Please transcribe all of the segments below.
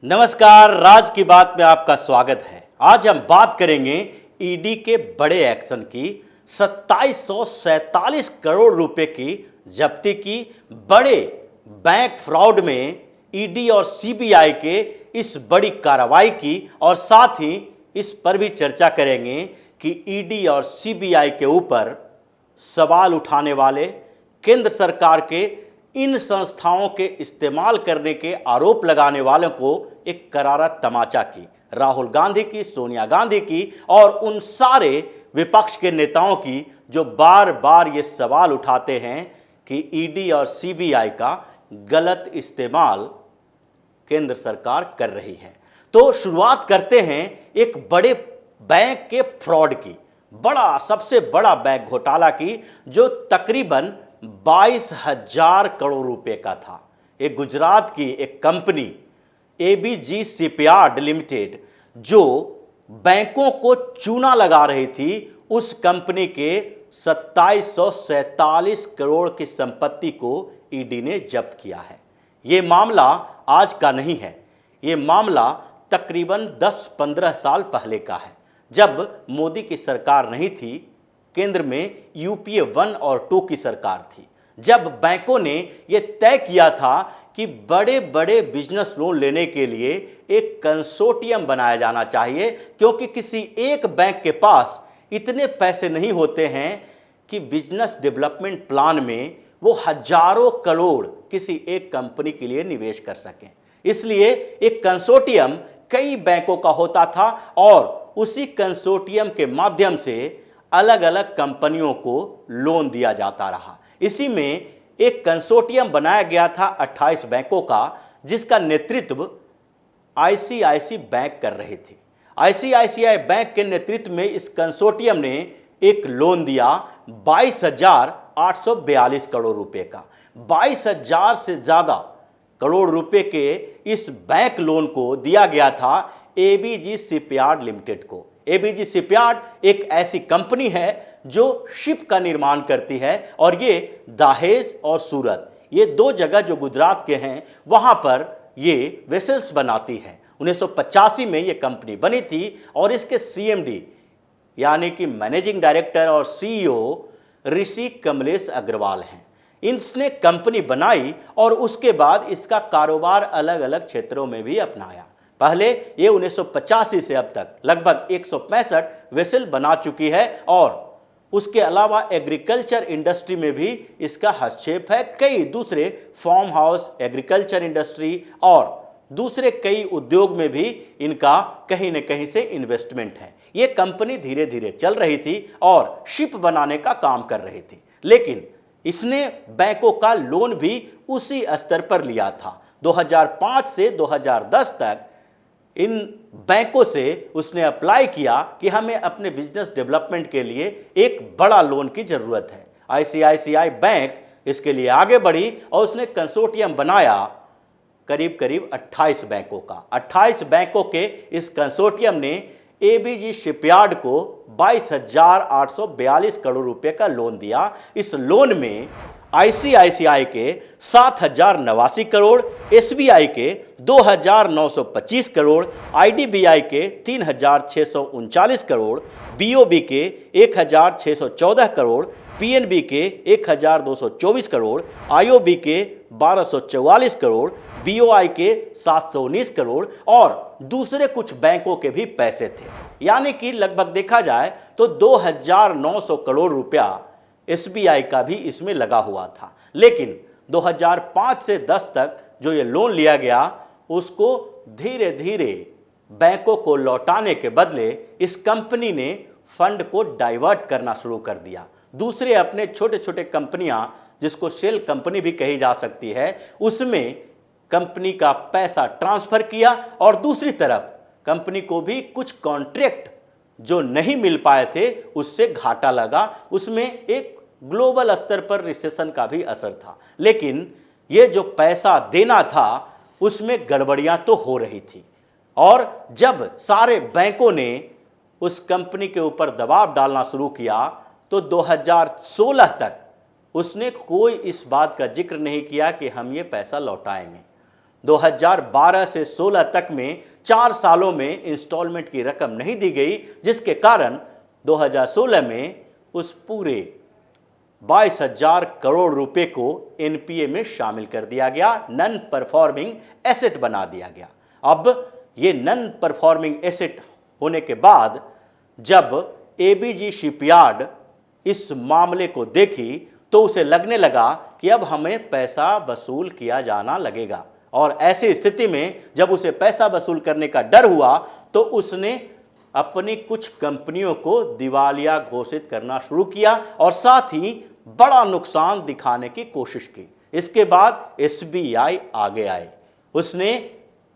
नमस्कार, राज की बात में आपका स्वागत है। आज हम बात करेंगे ईडी के बड़े एक्शन की। 2747 करोड़ रुपए की जब्ती की। बड़े बैंक फ्रॉड में ईडी और सीबीआई के इस बड़ी कार्रवाई की और साथ ही इस पर भी चर्चा करेंगे कि ईडी और सीबीआई के ऊपर सवाल उठाने वाले केंद्र सरकार के इन संस्थाओं के इस्तेमाल करने के आरोप लगाने वालों को एक करारा तमाचा की, राहुल गांधी की, सोनिया गांधी की और उन सारे विपक्ष के नेताओं की जो बार बार ये सवाल उठाते हैं कि ईडी और सीबीआई का गलत इस्तेमाल केंद्र सरकार कर रही है। तो शुरुआत करते हैं एक बड़े बैंक के फ्रॉड की, सबसे बड़ा बैंक घोटाला की, जो तकरीबन 22,000 करोड़ रुपए का था। एक गुजरात की एक कंपनी एबीजी शिपयार्ड लिमिटेड जो बैंकों को चूना लगा रही थी, उस कंपनी के 2747 करोड़ की संपत्ति को ईडी ने जब्त किया है। ये मामला आज का नहीं है, ये मामला तकरीबन 10-15 साल पहले का है, जब मोदी की सरकार नहीं थी, केंद्र में यूपीए 1 और 2 की सरकार थी, जब बैंकों ने यह तय किया था कि बड़े बड़े बिजनेस लोन लेने के लिए एक कंसोर्टियम बनाया जाना चाहिए, क्योंकि किसी एक बैंक के पास इतने पैसे नहीं होते हैं कि बिजनेस डेवलपमेंट प्लान में वो हजारों करोड़ किसी एक कंपनी के लिए निवेश कर सकें। इसलिए एक कंसोर्टियम कई बैंकों का होता था और उसी कंसोर्टियम के माध्यम से अलग अलग कंपनियों को लोन दिया जाता रहा। इसी में एक कंसोर्टियम बनाया गया था 28 बैंकों का, जिसका नेतृत्व आईसीआईसी बैंक कर रहे थे। आईसीआईसीआई बैंक के नेतृत्व में इस कंसोर्टियम ने एक लोन दिया 22,842 करोड़ रुपए का। 22,000 से ज्यादा करोड़ रुपए के इस बैंक लोन को दिया गया था एबीजी शिपयार्ड लिमिटेड को। एबीजी शिपयार्ड एक ऐसी कंपनी है जो शिप का निर्माण करती है और ये दहेज और सूरत, ये 2 जगह जो गुजरात के हैं, वहां पर ये वेसल्स बनाती है। 1985 में ये कंपनी बनी थी और इसके सीएमडी यानी कि मैनेजिंग डायरेक्टर और सीईओ ऋषि कमलेश अग्रवाल हैं। इसने कंपनी बनाई और उसके बाद इसका कारोबार अलग अलग क्षेत्रों में भी अपनाया। पहले ये 1985 से अब तक लगभग 165 वेसल बना चुकी है और उसके अलावा एग्रीकल्चर इंडस्ट्री में भी इसका हस्तक्षेप है। कई दूसरे फार्म हाउस, एग्रीकल्चर इंडस्ट्री और दूसरे कई उद्योग में भी इनका कहीं न कहीं से इन्वेस्टमेंट है। ये कंपनी धीरे धीरे चल रही थी और शिप बनाने का काम कर रही थी, लेकिन इसने बैंकों का लोन भी उसी स्तर पर लिया था। 2005 से 2010 तक इन बैंकों से उसने अप्लाई किया कि हमें अपने बिजनेस डेवलपमेंट के लिए एक बड़ा लोन की जरूरत है। आईसीआईसीआई बैंक इसके लिए आगे बढ़ी और उसने कंसोर्टियम बनाया करीब करीब 28 बैंकों का। 28 बैंकों के इस कंसोर्टियम ने एबीजी शिपयार्ड को 22,842 करोड़ रुपए का लोन दिया। इस लोन में आईसीआईसीआई के 7,089 करोड़, एसबीआई के 2,925 करोड़, आईडीबीआई के 3,639 करोड़, बीओबी के 1,614 करोड़, पीएनबी के 1,224 करोड़, आईओबी के 1,244 करोड़, बीओआई के 719 करोड़ और दूसरे कुछ बैंकों के भी पैसे थे। यानी कि लगभग देखा जाए तो 2,900 करोड़ रुपया एसबीआई का भी इसमें लगा हुआ था। लेकिन 2005 से 10 तक जो ये लोन लिया गया, उसको धीरे धीरे बैंकों को लौटाने के बदले इस कंपनी ने फंड को डाइवर्ट करना शुरू कर दिया। दूसरे अपने छोटे छोटे कंपनियां, जिसको शेल कंपनी भी कही जा सकती है, उसमें कंपनी का पैसा ट्रांसफर किया और दूसरी तरफ कंपनी को भी कुछ कॉन्ट्रैक्ट जो नहीं मिल पाए थे उससे घाटा लगा। उसमें एक ग्लोबल स्तर पर रिसेशन का भी असर था, लेकिन ये जो पैसा देना था उसमें गड़बड़ियां तो हो रही थी। और जब सारे बैंकों ने उस कंपनी के ऊपर दबाव डालना शुरू किया तो 2016 तक उसने कोई इस बात का जिक्र नहीं किया कि हम ये पैसा लौटाएंगे। 2012 से 16 तक में 4 सालों में इंस्टॉलमेंट की रकम नहीं दी गई, जिसके कारण 2016 में उस पूरे 22,000 करोड़ रुपए को एनपीए में शामिल कर दिया गया, नॉन परफॉर्मिंग एसेट बना दिया गया। अब ये नॉन परफॉर्मिंग एसेट होने के बाद जब एबीजी शिपयार्ड इस मामले को देखी तो उसे लगने लगा कि अब हमें पैसा वसूल किया जाना लगेगा, और ऐसी स्थिति में जब उसे पैसा वसूल करने का डर हुआ तो उसने अपनी कुछ कंपनियों को दिवालिया घोषित करना शुरू किया और साथ ही बड़ा नुकसान दिखाने की कोशिश की। इसके बाद एसबीआई आगे आए, उसने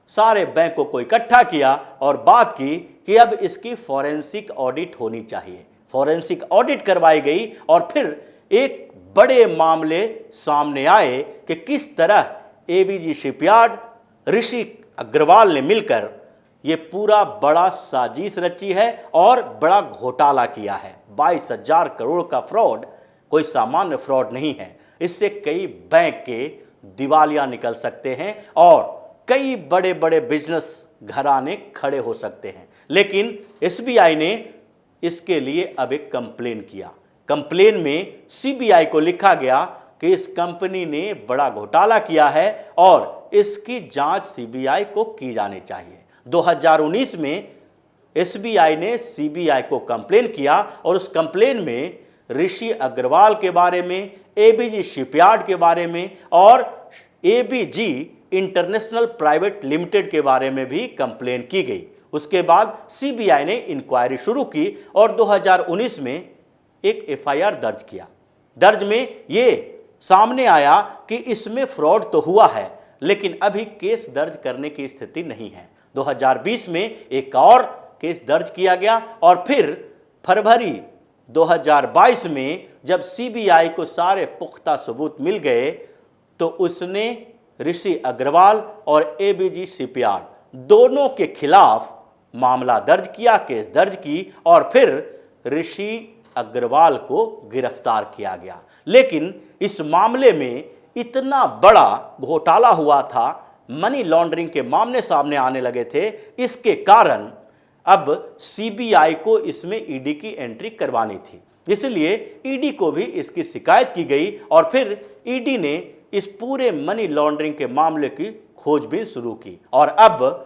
सारे बैंकों को इकट्ठा किया और बात की कि अब इसकी फॉरेंसिक ऑडिट होनी चाहिए। फॉरेंसिक ऑडिट करवाई गई और फिर एक बड़े मामले सामने आए कि किस तरह एबीजी शिपयार्ड, ऋषि अग्रवाल ने मिलकर ये पूरा बड़ा साजिश रची है और बड़ा घोटाला किया है। 22,000 करोड़ का फ्रॉड कोई सामान्य फ्रॉड नहीं है, इससे कई बैंक के दिवालिया निकल सकते हैं और कई बड़े बड़े बिजनेस घराने खड़े हो सकते हैं। लेकिन एसबीआई ने इसके लिए अब एक कंप्लेन किया। कंप्लेन में सीबीआई को लिखा गया कि इस कंपनी ने बड़ा घोटाला किया है और इसकी जांच सीबीआई को की जानी चाहिए। 2019 में एसबीआई ने सीबीआई को कंप्लेन किया और उस कंप्लेन में ऋषि अग्रवाल के बारे में, एबीजी शिपयार्ड के बारे में और एबीजी इंटरनेशनल प्राइवेट लिमिटेड के बारे में भी कंप्लेन की गई। उसके बाद सीबीआई ने इंक्वायरी शुरू की और 2019 में एक एफआईआर दर्ज किया। दर्ज में ये सामने आया कि इसमें फ्रॉड तो हुआ है, लेकिन अभी केस दर्ज करने की स्थिति नहीं है। 2020 में एक और केस दर्ज किया गया और फिर फरवरी 2022 में जब सीबीआई को सारे पुख्ता सबूत मिल गए तो उसने ऋषि अग्रवाल और एबीजी शिपयार्ड दोनों के खिलाफ मामला दर्ज किया, केस दर्ज की और फिर ऋषि अग्रवाल को गिरफ्तार किया गया। लेकिन इस मामले में इतना बड़ा घोटाला हुआ था, मनी लॉन्ड्रिंग के मामले सामने आने लगे थे, इसके कारण अब सीबीआई को इसमें ईडी की एंट्री करवानी थी। इसलिए ईडी को भी इसकी शिकायत की गई और फिर ईडी ने इस पूरे मनी लॉन्ड्रिंग के मामले की खोजबीन शुरू की और अब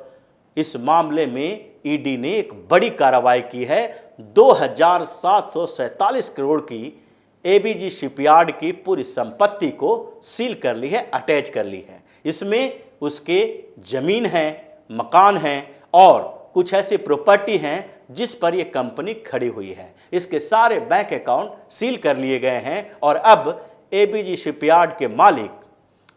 इस मामले में ईडी ने एक बड़ी कार्रवाई की है। 2,747 करोड़ की एबीजी शिपयार्ड की पूरी संपत्ति को सील कर ली है, अटैच कर ली है। इसमें उसके जमीन है, मकान है और कुछ ऐसी प्रॉपर्टी हैं जिस पर यह कंपनी खड़ी हुई है। इसके सारे बैंक अकाउंट सील कर लिए गए हैं और अब एबीजी शिपयार्ड के मालिक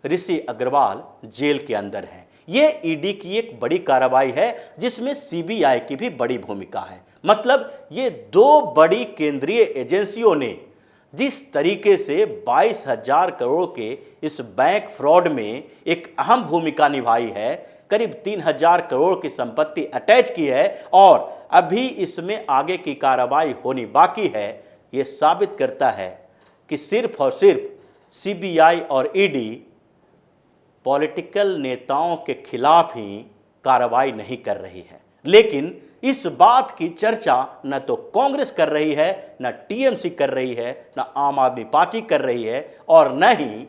ऋषि अग्रवाल जेल के अंदर हैं। ये ईडी की एक बड़ी कार्रवाई है जिसमें सीबीआई की भी बड़ी भूमिका है। मतलब ये दो बड़ी केंद्रीय एजेंसियों ने जिस तरीके से 22,000 करोड़ के इस बैंक फ्रॉड में एक अहम भूमिका निभाई है, करीब 3,000 करोड़ की संपत्ति अटैच की है और अभी इसमें आगे की कार्रवाई होनी बाकी है, ये साबित करता है कि सिर्फ और सिर्फ सीबीआई और ईडी पॉलिटिकल नेताओं के खिलाफ ही कार्रवाई नहीं कर रही है। लेकिन इस बात की चर्चा न तो कांग्रेस कर रही है, न टीएमसी कर रही है, न आम आदमी पार्टी कर रही है और न ही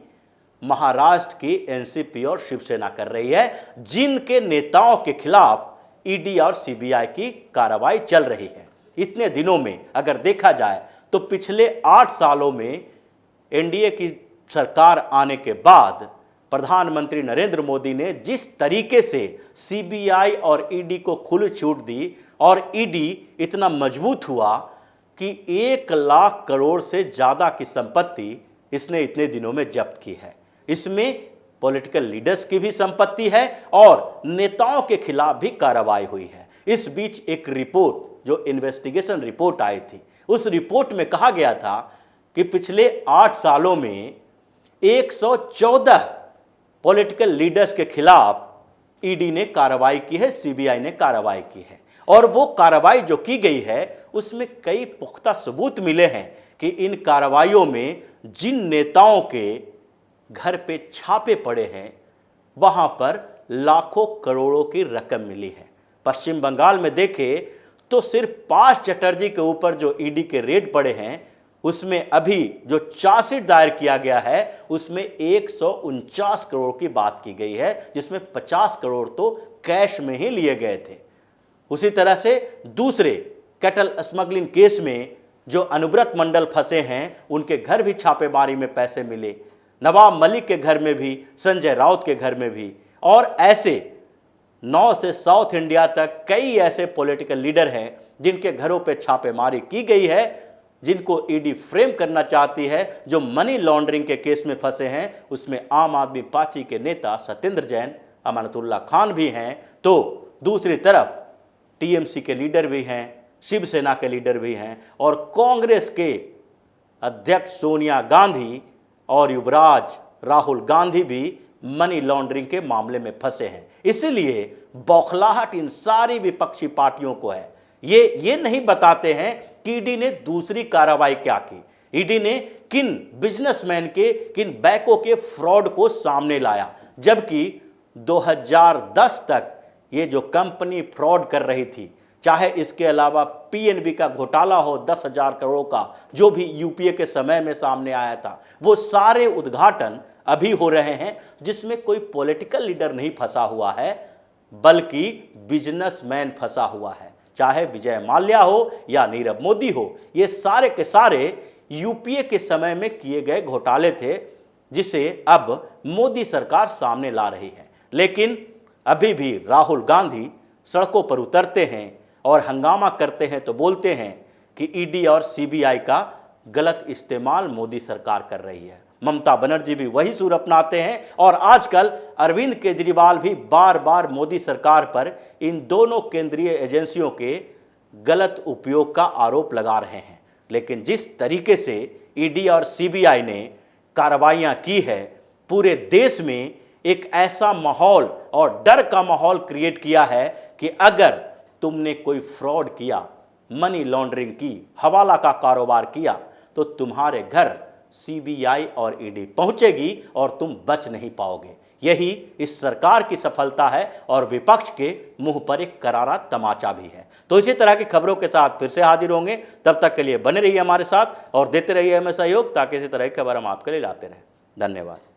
महाराष्ट्र की एनसीपी और शिवसेना कर रही है, जिनके नेताओं के खिलाफ ईडी और सीबीआई की कार्रवाई चल रही है। इतने दिनों में अगर देखा जाए तो पिछले 8 सालों में एनडीए की सरकार आने के बाद प्रधानमंत्री नरेंद्र मोदी ने जिस तरीके से सीबीआई और ईडी को खुली छूट दी और ईडी इतना मजबूत हुआ कि 1 लाख करोड़ से ज़्यादा की संपत्ति इसने इतने दिनों में जब्त की है। इसमें पॉलिटिकल लीडर्स की भी संपत्ति है और नेताओं के खिलाफ भी कार्रवाई हुई है। इस बीच एक रिपोर्ट, जो इन्वेस्टिगेशन रिपोर्ट आई थी, उस रिपोर्ट में कहा गया था कि पिछले 8 सालों में 114 पॉलिटिकल लीडर्स के खिलाफ ईडी ने कार्रवाई की है, सीबीआई ने कार्रवाई की है और वो कार्रवाई जो की गई है उसमें कई पुख्ता सबूत मिले हैं कि इन कार्रवाइयों में जिन नेताओं के घर पे छापे पड़े हैं वहां पर लाखों करोड़ों की रकम मिली है। पश्चिम बंगाल में देखें तो सिर्फ 5 चटर्जी के ऊपर जो ईडी के रेड पड़े हैं, उसमें अभी जो चार्जशीट दायर किया गया है उसमें 149 करोड़ की बात की गई है, जिसमें 50 करोड़ तो कैश में ही लिए गए थे। उसी तरह से दूसरे कैटल स्मगलिंग केस में जो अनुव्रत मंडल फंसे हैं, उनके घर भी छापेमारी में पैसे मिले, नवाब मलिक के घर में भी, संजय राउत के घर में भी, और ऐसे 9 से साउथ इंडिया तक कई ऐसे पॉलिटिकल लीडर हैं जिनके घरों पे छापेमारी की गई है, जिनको ईडी फ्रेम करना चाहती है, जो मनी लॉन्ड्रिंग के केस में फंसे हैं। उसमें आम आदमी पार्टी के नेता सत्येंद्र जैन, अमानतुल्लाह खान भी हैं, तो दूसरी तरफ टीएमसी के लीडर भी हैं, शिवसेना के लीडर भी हैं, और कांग्रेस के अध्यक्ष सोनिया गांधी और युवराज राहुल गांधी भी मनी लॉन्ड्रिंग के मामले में फंसे हैं। इसलिए बौखलाहट इन सारी विपक्षी पार्टियों को है। ये नहीं बताते हैं कि ईडी ने दूसरी कार्रवाई क्या की, ईडी ने किन बिजनेसमैन के, किन बैंकों के फ्रॉड को सामने लाया, जबकि 2010 तक ये जो कंपनी फ्रॉड कर रही थी, चाहे इसके अलावा पीएनबी का घोटाला हो 10,000 करोड़ का, जो भी यूपीए के समय में सामने आया था, वो सारे उद्घाटन अभी हो रहे हैं, जिसमें कोई पॉलिटिकल लीडर नहीं फंसा हुआ है, बल्कि बिजनेसमैन फंसा हुआ है। चाहे विजय माल्या हो या नीरव मोदी हो, ये सारे के सारे यूपीए के समय में किए गए घोटाले थे, जिसे अब मोदी सरकार सामने ला रही है। लेकिन अभी भी राहुल गांधी सड़कों पर उतरते हैं और हंगामा करते हैं, तो बोलते हैं कि ईडी और सीबीआई का गलत इस्तेमाल मोदी सरकार कर रही है। ममता बनर्जी भी वही सुर अपनाते हैं, और आजकल अरविंद केजरीवाल भी बार बार मोदी सरकार पर इन दोनों केंद्रीय एजेंसियों के गलत उपयोग का आरोप लगा रहे हैं। लेकिन जिस तरीके से ईडी और सीबीआई ने कार्रवाइयां की है, पूरे देश में एक ऐसा माहौल और डर का माहौल क्रिएट किया है कि अगर तुमने कोई फ्रॉड किया, मनी लॉन्ड्रिंग की, हवाला का कारोबार किया, तो तुम्हारे घर सीबीआई और ईडी पहुंचेगी और तुम बच नहीं पाओगे। यही इस सरकार की सफलता है और विपक्ष के मुंह पर एक करारा तमाचा भी है। तो इसी तरह की खबरों के साथ फिर से हाजिर होंगे। तब तक के लिए बने रहिए हमारे साथ और देते रहिए हमें सहयोग, ताकि इसी तरह की खबर हम आपके लिए लाते रहें। धन्यवाद।